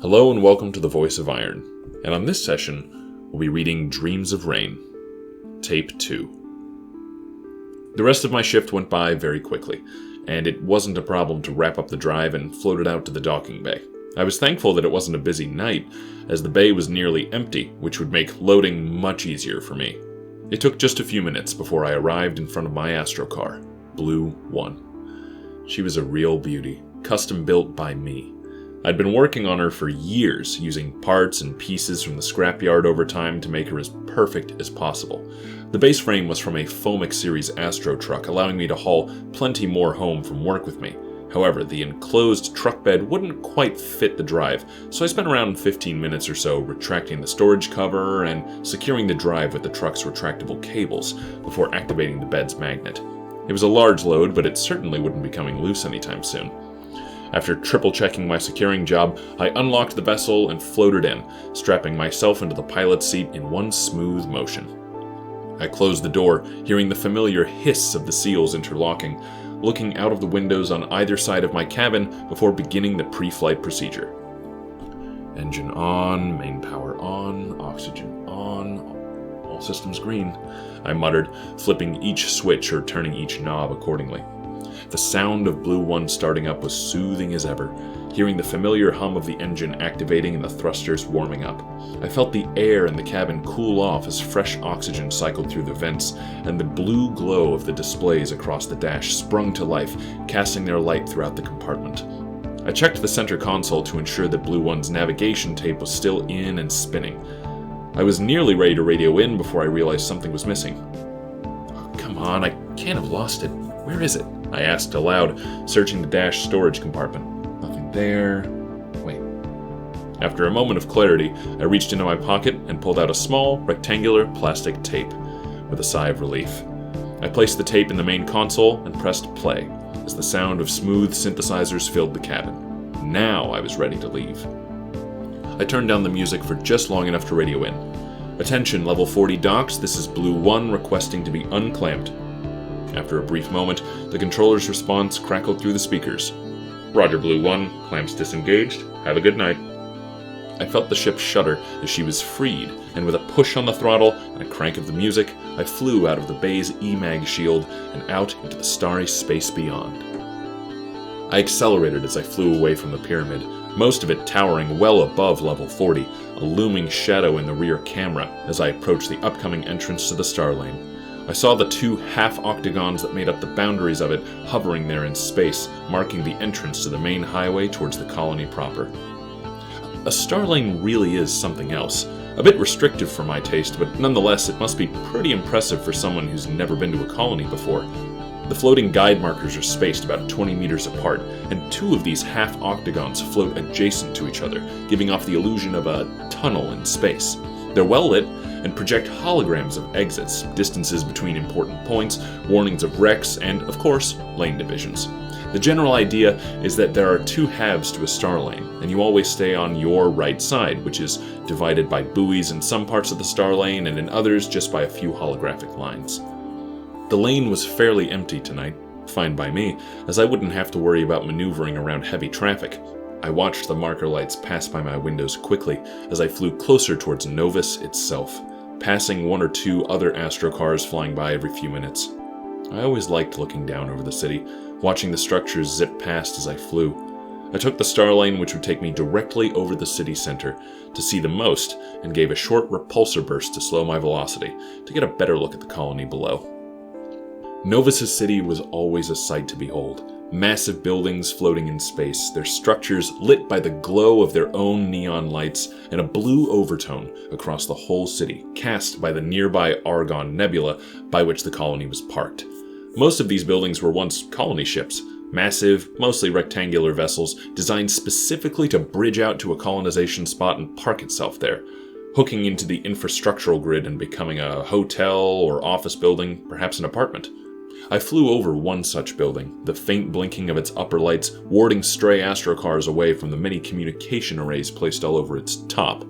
Hello and welcome to The Voice of Iron, and on this session, we'll be reading Dreams of Rain, Tape 2. The rest of my shift went by very quickly, and it wasn't a problem to wrap up the drive and float it out to the docking bay. I was thankful that it wasn't a busy night, as the bay was nearly empty, which would make loading much easier for me. It took just a few minutes before I arrived in front of my astrocar, Blue 1. She was a real beauty, custom built by me. I'd been working on her for years, using parts and pieces from the scrapyard over time to make her as perfect as possible. The base frame was from a Fomic Series Astro truck, allowing me to haul plenty more home from work with me. However, the enclosed truck bed wouldn't quite fit the drive, so I spent around 15 minutes or so retracting the storage cover and securing the drive with the truck's retractable cables before activating the bed's magnet. It was a large load, but it certainly wouldn't be coming loose anytime soon. After triple-checking my securing job, I unlocked the vessel and floated in, strapping myself into the pilot's seat in one smooth motion. I closed the door, hearing the familiar hiss of the seals interlocking, looking out of the windows on either side of my cabin before beginning the pre-flight procedure. Engine on, main power on, oxygen on, all systems green, I muttered, flipping each switch or turning each knob accordingly. The sound of Blue 1 starting up was soothing as ever, hearing the familiar hum of the engine activating and the thrusters warming up. I felt the air in the cabin cool off as fresh oxygen cycled through the vents, and the blue glow of the displays across the dash sprung to life, casting their light throughout the compartment. I checked the center console to ensure that Blue 1's navigation tape was still in and spinning. I was nearly ready to radio in before I realized something was missing. Oh, come on, I can't have lost it. Where is it? I asked aloud, searching the dash storage compartment. Nothing there. Wait. After a moment of clarity, I reached into my pocket and pulled out a small, rectangular plastic tape, with a sigh of relief. I placed the tape in the main console and pressed play, as the sound of smooth synthesizers filled the cabin. Now I was ready to leave. I turned down the music for just long enough to radio in. Attention, level 40 docks, this is Blue 1 requesting to be unclamped. After a brief moment, the controller's response crackled through the speakers. Roger, Blue 1. Clamps disengaged. Have a good night. I felt the ship shudder as she was freed, and with a push on the throttle and a crank of the music, I flew out of the bay's EMAG shield and out into the starry space beyond. I accelerated as I flew away from the pyramid, most of it towering well above level 40, a looming shadow in the rear camera as I approached the upcoming entrance to the star lane. I saw the two half-octagons that made up the boundaries of it hovering there in space, marking the entrance to the main highway towards the colony proper. A star lane really is something else. A bit restrictive for my taste, but nonetheless it must be pretty impressive for someone who's never been to a colony before. The floating guide markers are spaced about 20 meters apart, and two of these half-octagons float adjacent to each other, giving off the illusion of a tunnel in space. They're well lit, and project holograms of exits, distances between important points, warnings of wrecks, and, of course, lane divisions. The general idea is that there are two halves to a star lane, and you always stay on your right side, which is divided by buoys in some parts of the star lane and in others just by a few holographic lines. The lane was fairly empty tonight, fine by me, as I wouldn't have to worry about maneuvering around heavy traffic. I watched the marker lights pass by my windows quickly as I flew closer towards Novus itself, passing one or two other astrocars flying by every few minutes. I always liked looking down over the city, watching the structures zip past as I flew. I took the star lane which would take me directly over the city center to see the most, and gave a short repulsor burst to slow my velocity to get a better look at the colony below. Novus' city was always a sight to behold. Massive buildings floating in space, their structures lit by the glow of their own neon lights, and a blue overtone across the whole city, cast by the nearby Argon Nebula by which the colony was parked. Most of these buildings were once colony ships, massive, mostly rectangular vessels designed specifically to bridge out to a colonization spot and park itself there, hooking into the infrastructural grid and becoming a hotel or office building, perhaps an apartment. I flew over one such building, the faint blinking of its upper lights warding stray astrocars away from the many communication arrays placed all over its top.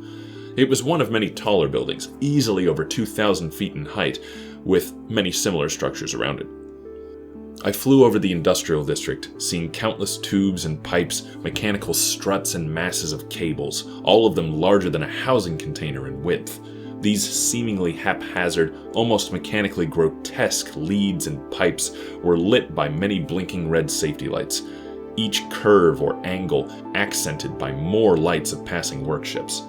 It was one of many taller buildings, easily over 2,000 feet in height, with many similar structures around it. I flew over the industrial district, seeing countless tubes and pipes, mechanical struts and masses of cables, all of them larger than a housing container in width. These seemingly haphazard, almost mechanically grotesque leads and pipes were lit by many blinking red safety lights, each curve or angle accented by more lights of passing workships.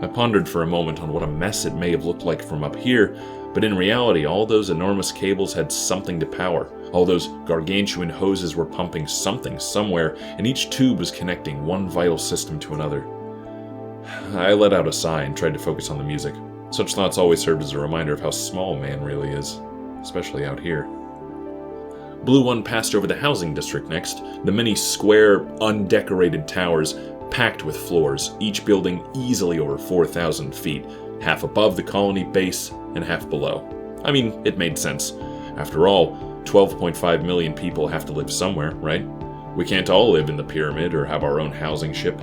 I pondered for a moment on what a mess it may have looked like from up here, but in reality all those enormous cables had something to power. All those gargantuan hoses were pumping something somewhere, and each tube was connecting one vital system to another. I let out a sigh and tried to focus on the music. Such thoughts always served as a reminder of how small man really is, especially out here. Blue One passed over the housing district next, the many square, undecorated towers packed with floors, each building easily over 4,000 feet, half above the colony base and half below. I mean, it made sense. After all, 12.5 million people have to live somewhere, right? We can't all live in the pyramid or have our own housing ship.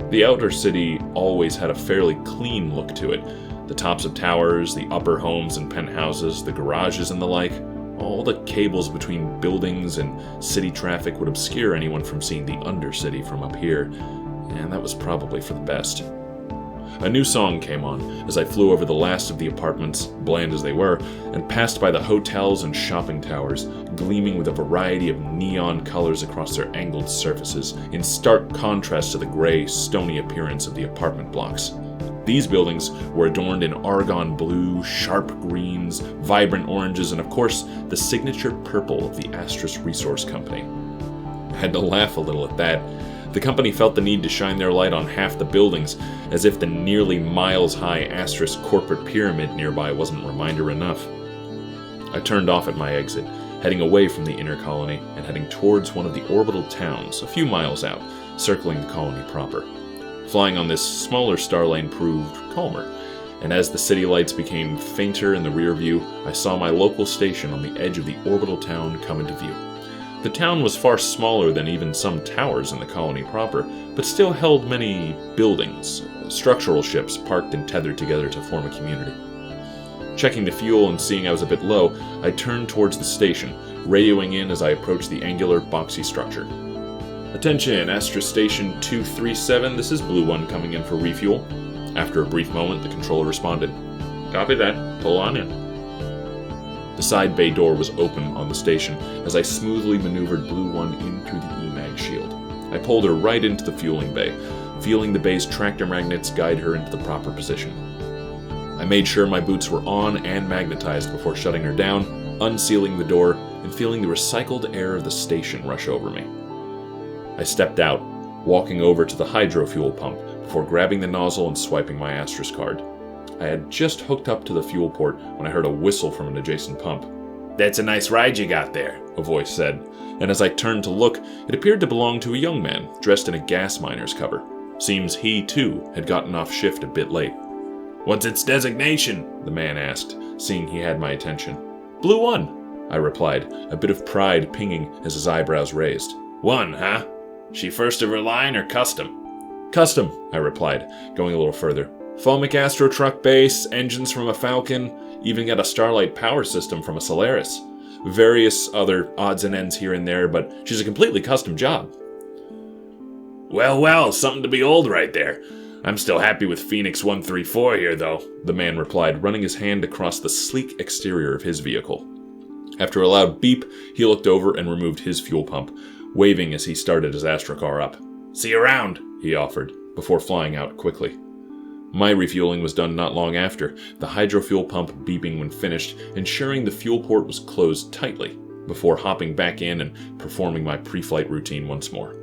The outer city always had a fairly clean look to it. The tops of towers, the upper homes and penthouses, the garages and the like. All the cables between buildings and city traffic would obscure anyone from seeing the undercity from up here, and that was probably for the best. A new song came on as I flew over the last of the apartments, bland as they were, and passed by the hotels and shopping towers, gleaming with a variety of neon colors across their angled surfaces, in stark contrast to the gray, stony appearance of the apartment blocks. These buildings were adorned in argon blue, sharp greens, vibrant oranges, and of course, the signature purple of the Astris Resource Company. I had to laugh a little at that. The company felt the need to shine their light on half the buildings, as if the nearly miles-high Astris corporate pyramid nearby wasn't reminder enough. I turned off at my exit, heading away from the inner colony and heading towards one of the orbital towns a few miles out, circling the colony proper. Flying on this smaller star lane proved calmer, and as the city lights became fainter in the rear view, I saw my local station on the edge of the orbital town come into view. The town was far smaller than even some towers in the colony proper, but still held many buildings, structural ships parked and tethered together to form a community. Checking the fuel and seeing I was a bit low, I turned towards the station, radioing in as I approached the angular, boxy structure. "Attention, Astra Station 237, this is Blue One coming in for refuel." After a brief moment, the controller responded. "Copy that. Pull on in." The side bay door was open on the station as I smoothly maneuvered Blue One in through the EMAG shield. I pulled her right into the fueling bay, feeling the bay's tractor magnets guide her into the proper position. I made sure my boots were on and magnetized before shutting her down, unsealing the door, and feeling the recycled air of the station rush over me. I stepped out, walking over to the hydrofuel pump before grabbing the nozzle and swiping my Astris card. I had just hooked up to the fuel port when I heard a whistle from an adjacent pump. "That's a nice ride you got there," a voice said, and as I turned to look, it appeared to belong to a young man dressed in a gas miner's cover. Seems he, too, had gotten off shift a bit late. "What's its designation?" the man asked, seeing he had my attention. "Blue One," I replied, a bit of pride pinging as his eyebrows raised. "One, huh? She first of her line or custom?" "Custom," I replied, going a little further. "Fulmic Astro truck base, engines from a Falcon, even got a Starlight power system from a Solaris. Various other odds and ends here and there, but she's a completely custom job." Well, something to behold right there. I'm still happy with Phoenix 134 here, though," the man replied, running his hand across the sleek exterior of his vehicle. After a loud beep, he looked over and removed his fuel pump, waving as he started his Astrocar up. "See you around," he offered, before flying out quickly. My refueling was done not long after, the hydrofuel pump beeping when finished, ensuring the fuel port was closed tightly, before hopping back in and performing my pre-flight routine once more.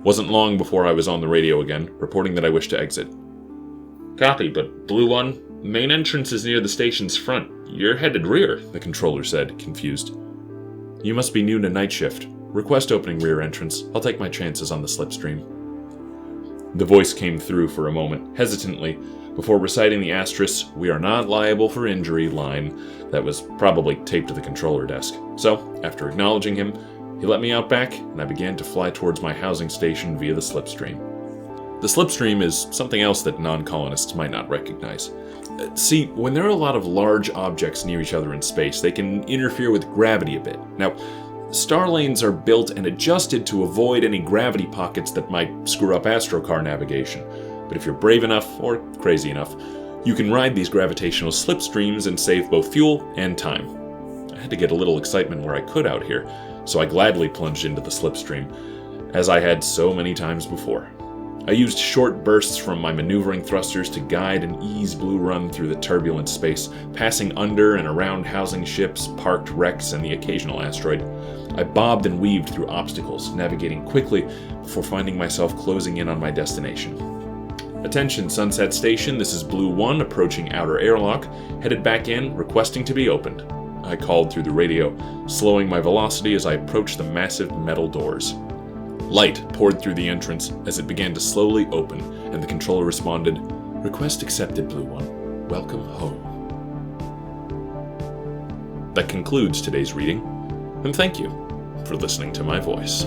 Wasn't long before I was on the radio again, reporting that I wished to exit. "Copy, but Blue One, main entrance is near the station's front. You're headed rear," the controller said, confused. "You must be new to night shift. Request opening rear entrance. I'll take my chances on the slipstream." The voice came through for a moment, hesitantly, before reciting the Astris, "We are not liable for injury" line that was probably taped to the controller desk. So, after acknowledging him, he let me out back, and I began to fly towards my housing station via the slipstream. The slipstream is something else that non-colonists might not recognize. See, when there are a lot of large objects near each other in space, they can interfere with gravity a bit. Now, Star lanes are built and adjusted to avoid any gravity pockets that might screw up astrocar navigation. But if you're brave enough, or crazy enough, you can ride these gravitational slipstreams and save both fuel and time. I had to get a little excitement where I could out here, so I gladly plunged into the slipstream, as I had so many times before. I used short bursts from my maneuvering thrusters to guide an ease blue run through the turbulent space, passing under and around housing ships, parked wrecks, and the occasional asteroid. I bobbed and weaved through obstacles, navigating quickly before finding myself closing in on my destination. Attention, Sunset Station, this is Blue 1 approaching outer airlock, headed back in, requesting to be opened. I called through the radio, slowing my velocity as I approached the massive metal doors. Light poured through the entrance as it began to slowly open, and the controller responded, "Request accepted, Blue 1. Welcome home." That concludes today's reading, and thank you for listening to my voice.